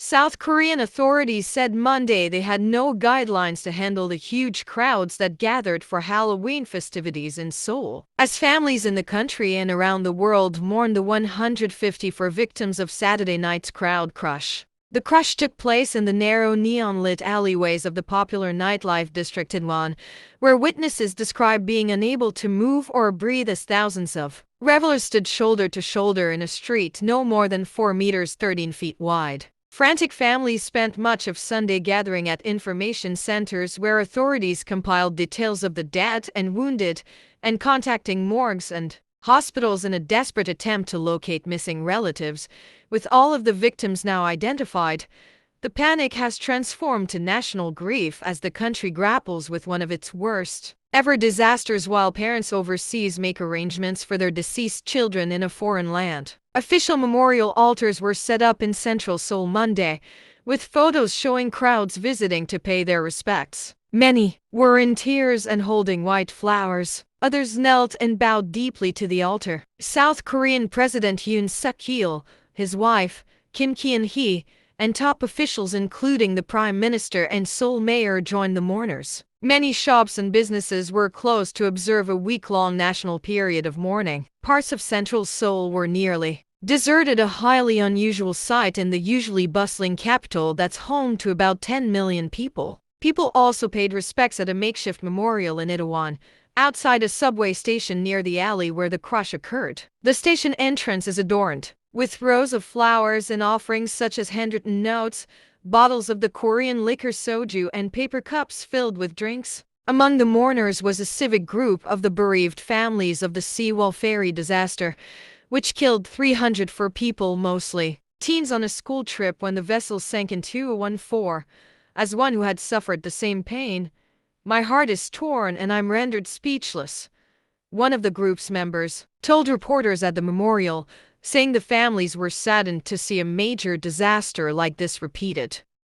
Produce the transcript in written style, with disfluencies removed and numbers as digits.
South Korean authorities said Monday they had no guidelines to handle the huge crowds that gathered for Halloween festivities in Seoul, as families in the country and around the world mourn the 154 victims of Saturday night's crowd crush. The crush took place in the narrow neon-lit alleyways of the popular nightlife district Itaewon, where witnesses describe being unable to move or breathe as thousands of revelers stood shoulder to shoulder in a street no more than 4 meters 13 feet wide. Frantic families spent much of Sunday gathering at information centers where authorities compiled details of the dead and wounded and contacting morgues and hospitals in a desperate attempt to locate missing relatives. With all of the victims now identified, the panic has transformed to national grief as the country grapples with one of its worst ever disasters while parents overseas make arrangements for their deceased children in a foreign land. Official memorial altars were set up in central Seoul Monday, with photos showing crowds visiting to pay their respects. Many were in tears and holding white flowers. Others knelt and bowed deeply to the altar. South Korean President Yoon Suk-yeol, his wife, Kim Kyun-hee, and top officials including the Prime Minister and Seoul Mayor joined the mourners. Many shops and businesses were closed to observe a week-long national period of mourning. Parts of central Seoul were nearly deserted, a highly unusual sight in the usually bustling capital that's home to about 10 million people. People also paid respects at a makeshift memorial in Itaewon, outside a subway station near the alley where the crush occurred. The station entrance is adorned with rows of flowers and offerings such as handwritten notes, bottles of the Korean liquor soju, and paper cups filled with drinks. Among the mourners was a civic group of the bereaved families of the Seoul ferry disaster, which killed 304 people, mostly teens on a school trip when the vessel sank in 2014. As one who had suffered the same pain, my heart is torn and I'm rendered speechless, one of the group's members told reporters at the memorial, saying the families were saddened to see a major disaster like this repeated.